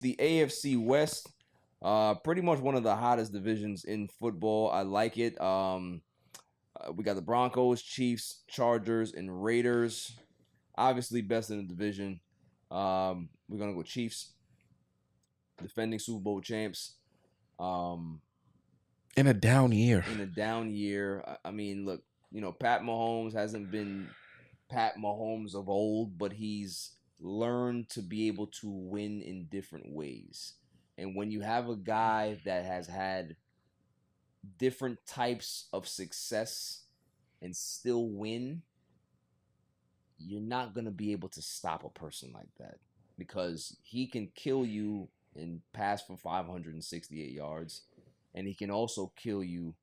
the AFC West, pretty much one of the hottest divisions in football. I like it. We got the Broncos, Chiefs, Chargers, and Raiders. Obviously, best in the division. We're gonna go Chiefs, defending Super Bowl champs. In a down year. I mean, look, Pat Mahomes hasn't been Pat Mahomes of old, but he's learned to be able to win in different ways. And when you have a guy that has had different types of success and still win, you're not going to be able to stop a person like that, because he can kill you and pass for 568 yards, and he can also kill you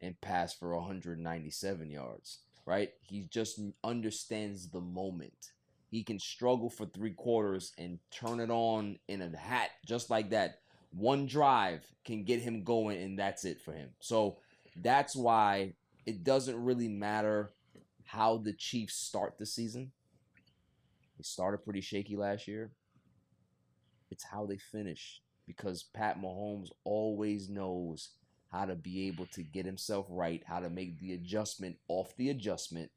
and pass for 197 yards, right? He just understands the moment. He can struggle for 3 quarters and turn it on in a hat just like that. One drive can get him going, and that's it for him. So that's why it doesn't really matter how the Chiefs start the season. They started pretty shaky last year. It's how they finish, because Pat Mahomes always knows how to be able to get himself right, how to make the adjustment off the adjustment,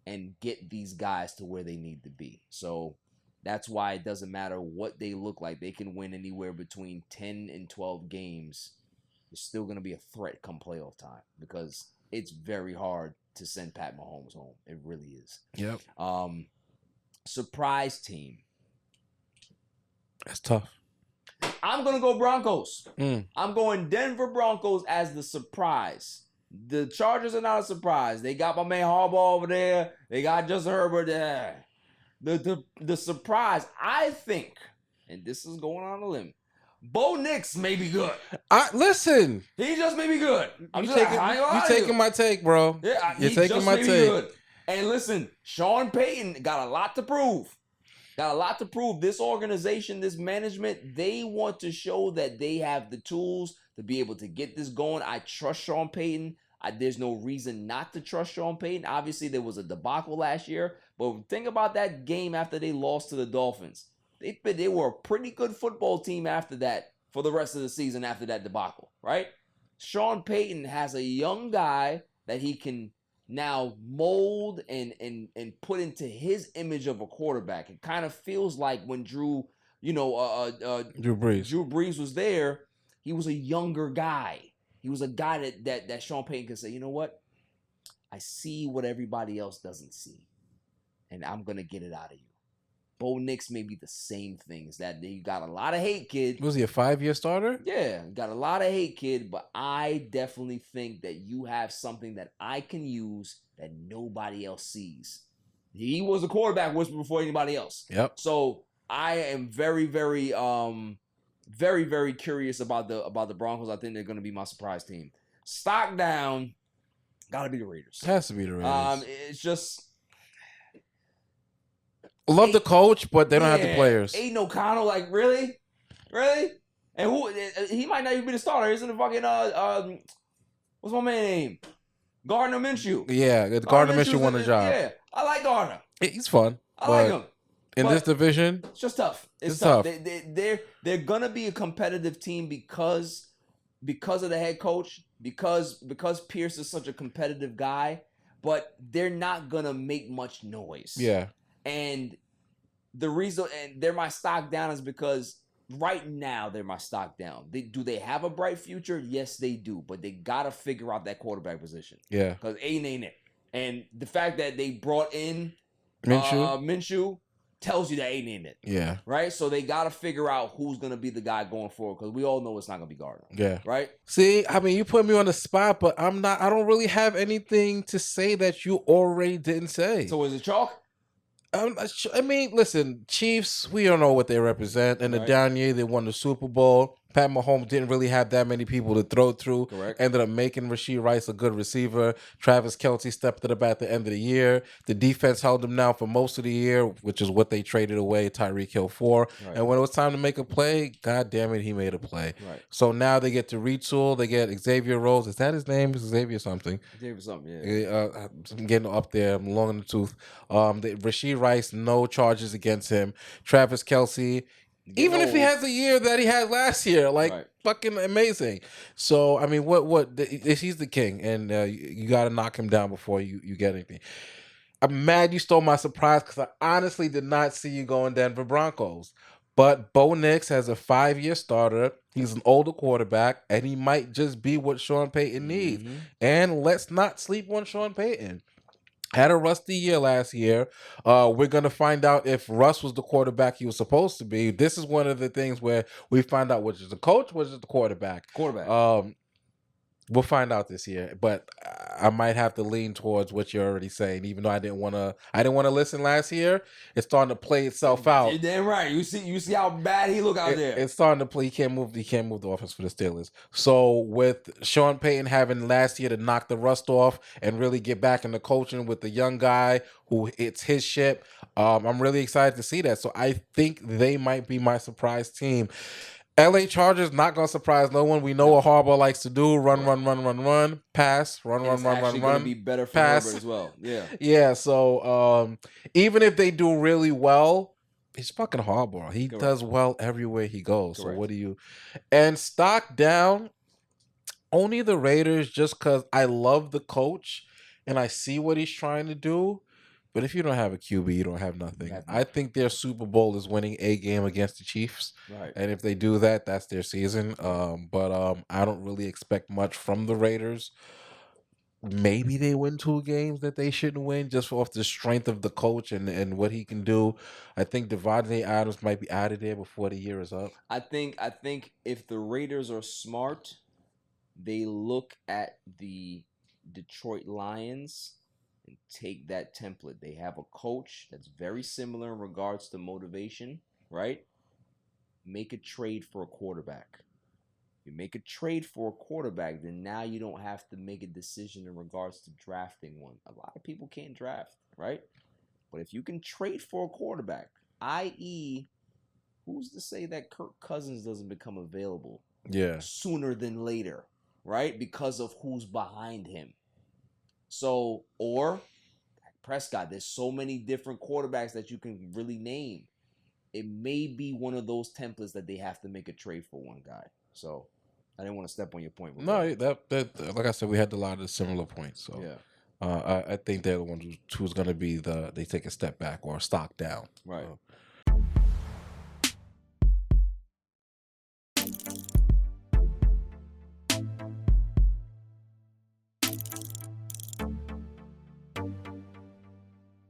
and get these guys to where they need to be. So that's why it doesn't matter what they look like. They can win anywhere between 10 and 12 games. They're still going to be a threat come playoff time, because it's very hard to send Pat Mahomes home. It really is. Yep. Surprise team. That's tough. I'm going to go Broncos. I'm going Denver Broncos as the surprise. The Chargers are not a surprise. They got my man Harbaugh over there. They got Justin Herbert there. The surprise, I think, and this is going on a limb, Bo Nix may be good. Listen. He just may be good. You taking my take, bro. Yeah, you're taking my take. Good. And listen, Sean Payton got a lot to prove. This organization, this management, they want to show that they have the tools to be able to get this going. I trust Sean Payton. There's no reason not to trust Sean Payton. Obviously, there was a debacle last year. But think about that game after they lost to the Dolphins. They were a pretty good football team after that for the rest of the season after that debacle, right? Sean Payton has a young guy that he can now mold and put into his image of a quarterback. It kind of feels like when Drew Brees was there, he was a younger guy. He was a guy that Sean Payton could say, you know what? I see what everybody else doesn't see, and I'm going to get it out of you. Bo Nix may be the same thing. Is that you got a lot of hate, kid. Was he a 5-year starter? Yeah, got a lot of hate, kid, but I definitely think that you have something that I can use that nobody else sees. He was a quarterback whisperer before anybody else. Yep. So I am very, very, very, very curious about the Broncos. I think they're going to be my surprise team. Stock down, got to be the Raiders. Has to be the Raiders. It's just... Love the coach, but they don't have the players. Aiden O'Connell, like, really? And who? He might not even be the starter. Isn't it fucking what's my man's name? Gardner Minshew. Yeah, Gardner Minshew won the job. Yeah, I like Gardner. He's fun. I like him. In this division, it's just tough. It's tough. They're gonna be a competitive team because of the head coach. Because Pierce is such a competitive guy, but they're not gonna make much noise. Yeah. And the reason, and they're my stock down, is because right now they're my stock down. Do they have a bright future? Yes, they do. But they got to figure out that quarterback position. Yeah. Because Aiden ain't it. And the fact that they brought in Minshew tells you that Aiden ain't it. Yeah. Right? So they got to figure out who's going to be the guy going forward, because we all know it's not going to be Gardner. Yeah. Right? See, I mean, you put me on the spot, but I don't really have anything to say that you already didn't say. So is it chalk? I mean, listen, Chiefs, we don't know what they represent. In the down year, they won the Super Bowl. Pat Mahomes didn't really have that many people to throw through. Correct. Ended up making Rashee Rice a good receiver. Travis Kelce stepped it up at the end of the year. The defense held him down for most of the year, which is what they traded away Tyreek Hill for. Right. And when it was time to make a play, God damn it, he made a play. Right. So now they get to retool. They get Xavier Rhodes. Is that his name? Xavier something. Xavier something, yeah. I'm getting up there. I'm long in the tooth. Rashee Rice, no charges against him. Travis Kelce, Getting Even if he old. has a year that he had last year, like Right. fucking amazing. So I mean, he's the king, and you got to knock him down before you get anything. I'm mad you stole my surprise because I honestly did not see you going Denver Broncos. But Bo Nix has a 5-year starter. He's an older quarterback, and he might just be what Sean Payton needs. And let's not sleep on Sean Payton. Had a rusty year last year. We're going to find out if Russ was the quarterback he was supposed to be. This is one of the things where we find out which is the coach, which is the quarterback. We'll find out this year, but I might have to lean towards what you're already saying. Even though I didn't want to listen last year. It's starting to play itself out. You're damn right. You see how bad he look out there. It's starting to play. He can't move the offense for the Steelers. So with Sean Payton having last year to knock the rust off and really get back into coaching with the young guy who it's his ship, I'm really excited to see that. So I think they might be my surprise team. LA Chargers not gonna surprise no one. We know what Harbaugh likes to do: run, pass, run. Gonna be better for pass. Herbert as well. Yeah, yeah. So even if they do really well, he's fucking Harbaugh. He does well everywhere he goes. Correct. So what do you? And stock down. Only the Raiders, just because I love the coach and I see what he's trying to do. But if you don't have a QB, you don't have nothing. I think their Super Bowl is winning a game against the Chiefs. Right. And if they do that, that's their season. But I don't really expect much from the Raiders. Maybe they win 2 games that they shouldn't win just off the strength of the coach and what he can do. I think Devontae Adams might be out of there before the year is up. I think if the Raiders are smart, they look at the Detroit Lions and take that template. They have a coach that's very similar in regards to motivation, right? Make a trade for a quarterback. If you make a trade for a quarterback, then now you don't have to make a decision in regards to drafting one. A lot of people can't draft, right? But if you can trade for a quarterback, i.e., who's to say that Kirk Cousins doesn't become available sooner than later, right? Because of who's behind him. So, or Prescott, there's so many different quarterbacks that you can really name. It may be one of those templates that they have to make a trade for one guy. So, I didn't want to step on your point. No, that like I said, we had a lot of similar points. So, I think they're the ones who's going to be they take a step back or stock down. Right.